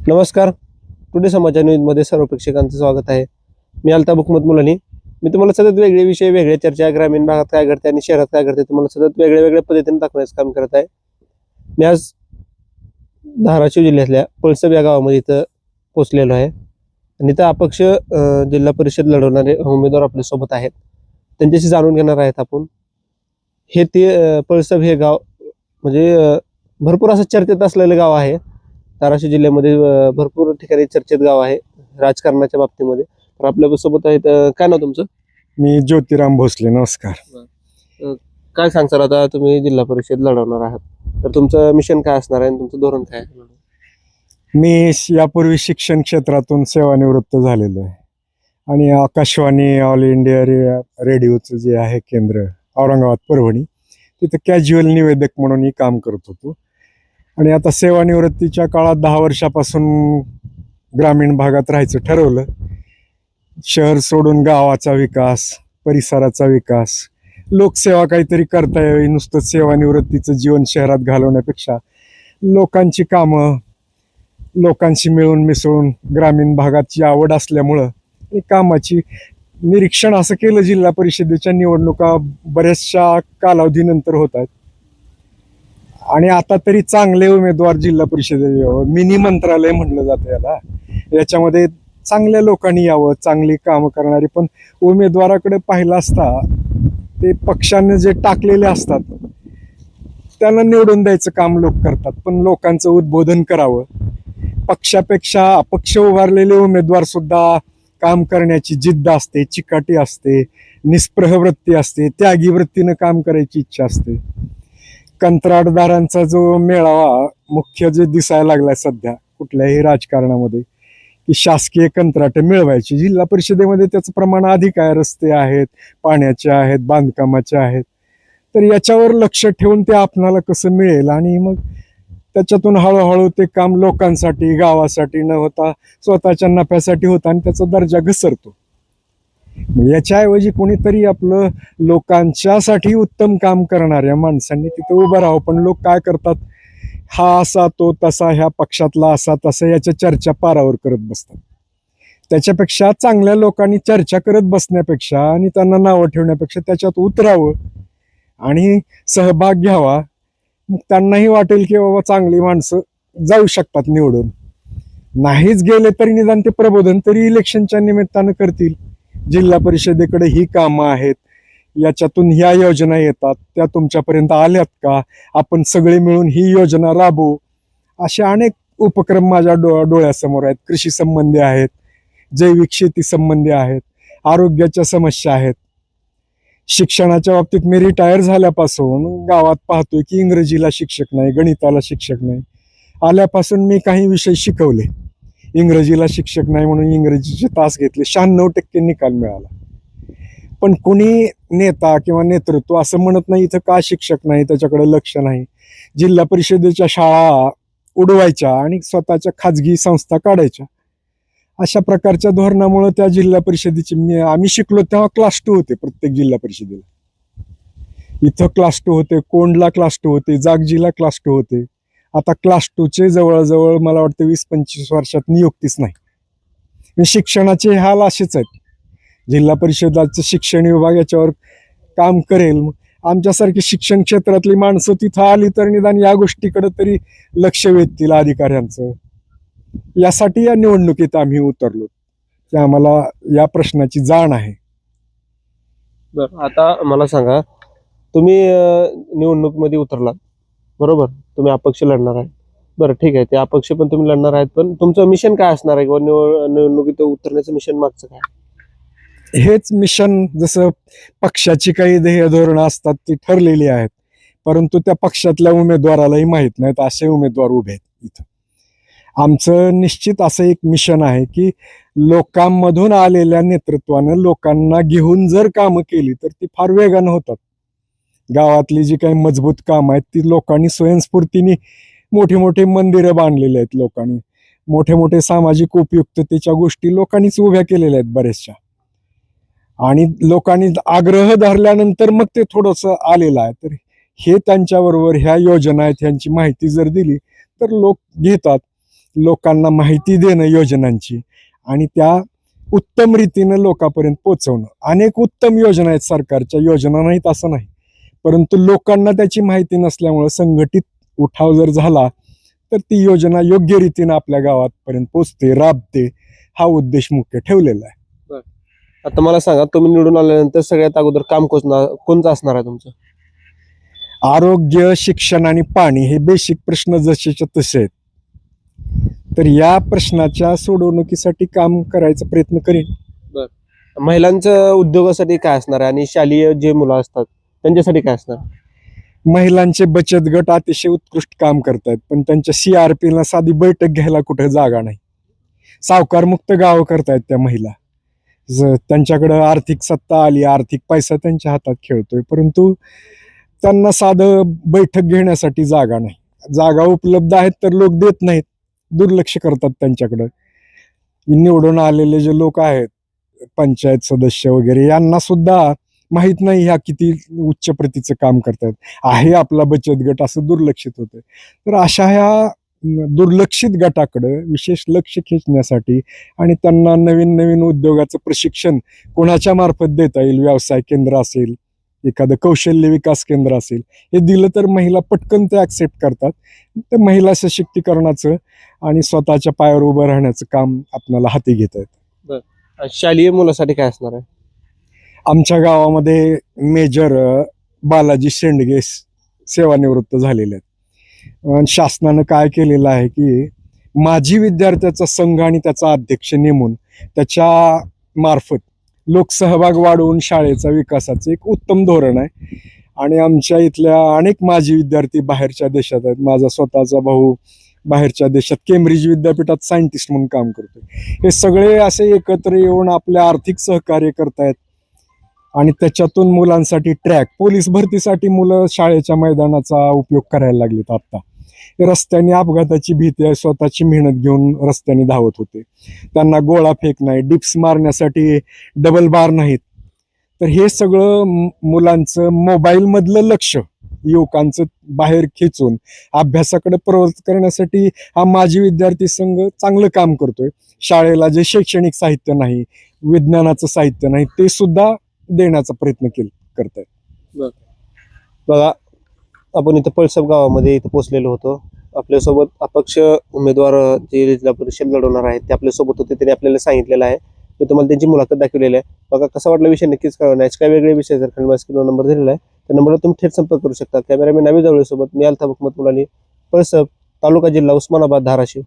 नमस्कार. टुडे समाचार न्यूजमध्ये सर्व प्रेक्षकांचं स्वागत आहे. मी अल्ताफ हुकमत मुलानी. मी तुम्हाला सतत वेगळे विषय, वेगळ्या चर्चा, ग्रामीण भागात काय घडते आणि शहरात काय घडते तुम्हाला सतत वेगळ्या वेगळ्या पद्धतीने दाखवण्याचं काम करत आहे. मी आज धाराशिव जिल्ह्यातल्या पळसप या गावामध्ये इथं पोचलेलो आहे आणि इथं अपक्ष जिल्हा परिषद लढवणारे उमेदवार आपल्यासोबत आहेत. त्यांच्याशी जाणून घेणार आहेत आपण. हे ते पळसप हे गाव म्हणजे भरपूर असं चर्चेत असलेलं गाव आहे. धाराशिव जिल्ह्यामध्ये भरपूर ठिकाणी चर्चेत गाव आहे राजकारणाच्या बाबतीमध्ये. तर आपल्यासोबत आहेत काय नाव तुमचं? मी ज्योतिराम भोसले. नमस्कार. काय सांगताल आता तुम्ही जिल्हा परिषद लढवणार आहात तर तुमचं मिशन काय असणार आहे आणि तुमचं धोरण काय आहे? मी यापूर्वी शिक्षण क्षेत्रातून सेवानिवृत्त झालेलो आहे आणि आकाशवाणी ऑल इंडिया रेडिओचं जे आहे केंद्र औरंगाबाद परभणी तिथं कॅज्युअल निवेदक म्हणूनही काम करत होतो आणि आता सेवानिवृत्तीच्या काळात 10 वर्षापासून ग्रामीण भागात राहायचं ठरवलं. शहर सोडून गावाचा विकास, परिसराचा विकास, लोकसेवा काहीतरी करता यावी. नुसतं सेवानिवृत्तीचं जीवन शहरात घालवण्यापेक्षा लोकांची कामं, लोकांशी मिळून मिसळून ग्रामीण भागाची आवड असल्यामुळं आणि कामाची निरीक्षण असं केलं. जिल्हा परिषदेच्या निवडणुका बऱ्याचशा कालावधीनंतर होत आहेत आणि आता तरी चांगले उमेदवार जिल्हा परिषदेवर मिनी मंत्रालय म्हटलं जातं याला. याच्यामध्ये चांगल्या लोकांनी यावं, चांगली कामं करणारी. पण उमेदवाराकडे पाहिलं असता ते पक्षाने जे टाकलेले असतात त्यांना निवडून द्यायचं काम लोक करतात, पण लोकांचं उद्बोधन करावं. पक्षापेक्षा अपक्ष उभारलेले उमेदवार सुद्धा काम करण्याची जिद्द असते, चिकाटी असते, निस्पृह वृत्ती असते, त्यागी वृत्तीनं काम करायची इच्छा असते. कंत्राटदारांचा जो मेळावा मुख्य जे दिसायला लागलाय सध्या कुठल्याही राजकारणामध्ये की शासकीय कंत्राटे मिळवायची, जिल्हा परिषदेमध्ये त्याचं प्रमाण अधिक आहे. रस्ते आहेत, पाण्याचे आहेत, बांधकामाचे आहेत. तर याच्यावर लक्ष ठेवून ते आपणाला कसं मिळेल आणि मग त्याच्यातून हळूहळू ते काम लोकांसाठी, गावासाठी न होता स्वतःच्या नफ्यासाठी होतं आणि त्याचा दर्जा घसरतो. याच्याऐवजी कोणीतरी आपलं लोकांच्यासाठी उत्तम काम करणाऱ्या माणसांनी तिथे उभं राहावं. पण लोक काय करतात, हा असा तो तसा, ह्या पक्षातला असा तसा, याच्या चर्चा पारावर करत बसतात. त्याच्यापेक्षा चांगल्या लोकांनी चर्चा करत बसण्यापेक्षा आणि त्यांना नावं ठेवण्यापेक्षा त्याच्यात उतरावं आणि सहभाग घ्यावा. मग त्यांनाही वाटेल की बाबा चांगली माणसं जाऊ शकतात निवडून. नाहीच गेले तरी निदान ते प्रबोधन तरी इलेक्शनच्या निमित्तानं करतील. जिल्हा परिषदेकडे ही कामं आहेत, याच्यातून ह्या योजना येतात, त्या तुमच्यापर्यंत आल्यात का, आपण सगळे मिळून ही योजना राबवू. असे अनेक उपक्रम माझ्या डोळ्यासमोर आहेत. कृषी संबंधी आहेत, जैविक शेती संबंधी आहेत, आरोग्याच्या समस्या आहेत. शिक्षणाच्या बाबतीत मी रिटायर झाल्यापासून गावात पाहतोय की इंग्रजीला शिक्षक नाही, गणिताला शिक्षक नाही. आल्यापासून मी काही विषय शिकवले, इंग्रजीला शिक्षक नाही म्हणून इंग्रजीचे तास घेतले, 96% निकाल मिळाला. पण कुणी नेता किंवा नेतृत्व असं म्हणत नाही इथं का शिक्षक नाही, त्याच्याकडे लक्ष नाही. जिल्हा परिषदेच्या शाळा उडवायच्या आणि स्वतःच्या खाजगी संस्था काढायच्या. अशा प्रकारच्या धोरणामुळे त्या जिल्हा परिषदेची आम्ही शिकलो तेव्हा क्लास 2 होते प्रत्येक जिल्हा परिषदेला. इथं क्लास 2 होते, कोंडला क्लास 2 होते, जागजीला क्लास 2 होते. आता क्लास 2चे जवळजवळ मला वाटतं 20-25 वर्षात नियुक्तीच नाही. शिक्षणाचे हाल असेच आहेत. जिल्हा परिषदाचं शिक्षण विभाग याच्यावर काम करेल. आमच्यासारखी शिक्षण क्षेत्रातली माणसं तिथं आली तर निदान या गोष्टीकडे तरी लक्ष वेधतील अधिकाऱ्यांचं. यासाठी या निवडणुकीत आम्ही उतरलो की आम्हाला या प्रश्नाची जाण आहे. बरं, आता मला सांगा, तुम्ही निवडणुकीमध्ये उतरलात, बरोबर? तुम्ही अपक्ष लढणार आहे. बरं, ठीक आहे, ते अपक्ष पण तुम्ही लढणार आहेत, पण तुमचं मिशन काय असणार आहे किंवा निवडणुकीत उतरण्याचं मिशन मागचं काय? हेच मिशन, जसं पक्षाची काही ध्येय धोरणं असतात ती ठरलेली आहेत, परंतु त्या पक्षातल्या उमेदवारालाही माहीत नाहीत असे उमेदवार उभे आहेत इथं. आमचं निश्चित असं एक मिशन आहे की लोकांमधून आलेल्या नेतृत्वानं लोकांना घेऊन जर कामं केली तर ती फार वेगानं होतात. गावातली जी काही मजबूत कामं आहेत ती लोकांनी स्वयंस्फूर्तीने, मोठे मोठे मंदिरं बांधलेले आहेत लोकांनी, मोठे मोठे सामाजिक उपयुक्ततेच्या गोष्टी लोकांनीच उभ्या केलेल्या आहेत बऱ्याचशा. आणि लोकांनी आग्रह धरल्यानंतर मग ते थोडंसं आलेलं आहे. तर हे त्यांच्याबरोबर ह्या योजना आहेत ह्यांची माहिती जर दिली तर लोक घेतात. लोकांना माहिती देणं योजनांची आणि त्या उत्तम रीतीनं लोकांपर्यंत पोहोचवणं. अनेक उत्तम योजना आहेत सरकारच्या, योजना नाहीत असं नाही, परंतु लोकांना त्याची माहिती नसल्यामुळं संघटित उठाव जर झाला तर ती योजना योग्य रीतीनं आपल्या गावापर्यंत पोहोचते, राबते. हा उद्देश मुख्य ठेवलेला आहे. आता मला सांगा, तुम्ही निवडून आल्यानंतर सगळ्यात अगोदर काम कोणचं असणार आहे तुमचं? आरोग्य, शिक्षण आणि पाणी हे बेसिक प्रश्न जसेच्या तसे आहेत. तर या प्रश्नाच्या सोडवणुकीसाठी काम करायचा प्रयत्न करेन. महिलांचं उद्योगासाठी काय असणार आहे आणि शालेय जे मुलं असतात त्यांच्यासाठी काय असणार? महिलांचे बचत गट अतिशय उत्कृष्ट काम करतात, पण त्यांच्या CRP साधी बैठक घ्यायला कुठे जागा नाही. सावकारमुक्त गावं करतायत त्या महिला. त्यांच्याकडे आर्थिक सत्ता आली, आर्थिक पैसा त्यांच्या हातात खेळतोय, परंतु त्यांना साधं बैठक घेण्यासाठी जागा नाही. जागा उपलब्ध आहेत तर लोक देत नाहीत, दुर्लक्ष करतात त्यांच्याकडं. निवडून आलेले जे लोक आहेत, पंचायत सदस्य वगैरे, यांना सुद्धा माहित नाही ह्या किती उच्च प्रतीचं काम करतात. आहे आपला बचत गट असं दुर्लक्षित होतं. तर अशा ह्या दुर्लक्षित गटाकडे विशेष लक्ष खेचण्यासाठी आणि त्यांना नवीन नवीन उद्योगाचं प्रशिक्षण कोणाच्या मार्फत देता येईल, व्यवसाय केंद्र असेल, एखादं कौशल्य विकास केंद्र असेल, हे दिलं तर महिला पटकन ते ऍक्सेप्ट करतात. तर महिला सशक्तीकरणाचं आणि स्वतःच्या पायावर उभं राहण्याचं काम आपल्याला हाती घेता येतं. शालेय मुलासाठी काय असणार आहे? आमच्या गावामध्ये मेजर बालाजी शेंडगे सेवानिवृत्त झालेले आहेत. शासनानं काय केलेलं आहे की माजी विद्यार्थ्याचा संघ आणि त्याचा अध्यक्ष नेमून त्याच्या मार्फत लोकसहभाग वाढवून शाळेचा विकासाचं एक उत्तम धोरण आहे. आणि आमच्या इथल्या अनेक माजी विद्यार्थी बाहेरच्या देशात आहेत. माझा स्वतःचा भाऊ बाहेरच्या देशात केम्ब्रिज विद्यापीठात सायंटिस्ट म्हणून काम करतोय. हे सगळे असे एकत्र येऊन आपले आर्थिक सहकार्य करतायत आणि त्याच्यातून मुलांसाठी ट्रॅक, पोलीस भरतीसाठी मुलं शाळेच्या मैदानाचा उपयोग करायला लागलेत. आता रस्त्याने अपघाताची भीती आहे, स्वतःची मेहनत घेऊन रस्त्याने धावत होते. त्यांना गोळा फेक नाही, डिप्स मारण्यासाठी डबल बार नाहीत. तर हे सगळं मुलांचं मोबाईलमधलं लक्ष युवकांचं बाहेर खेचून अभ्यासाकडे प्रवृत्त करण्यासाठी हा माजी विद्यार्थी संघ चांगलं काम करतोय. शाळेला जे शैक्षणिक साहित्य नाही, विज्ञानाचं साहित्य नाही, ते सुद्धा देण्याचा प्रयत्न करतायत. बघा, आपण इथं पळसप गावामध्ये इथं पोहोचलेलो होतो. आपल्यासोबत अपक्ष उमेदवार जे जिल्हा परिषद लढवणार आहेत ते आपल्यासोबत होते. त्यांनी आपल्याला सांगितलेलं आहे, मी तुम्हाला त्यांची मुलाखत दाखवलेली आहे. बघा, कसा वाटला विषय नक्कीच कळवा. काय वेगळे विषय जर खाली स्क्रीनवर नंबर दिलेला आहे त्या नंबरवर तुम्ही थेट संपर्क करू शकता. कॅमेरामॅन नावी जवळ सोबत मी अल्ताफ हुकमत मुलानी, पळसप, तालुका जिल्हा उस्मानाबाद, धाराशिव.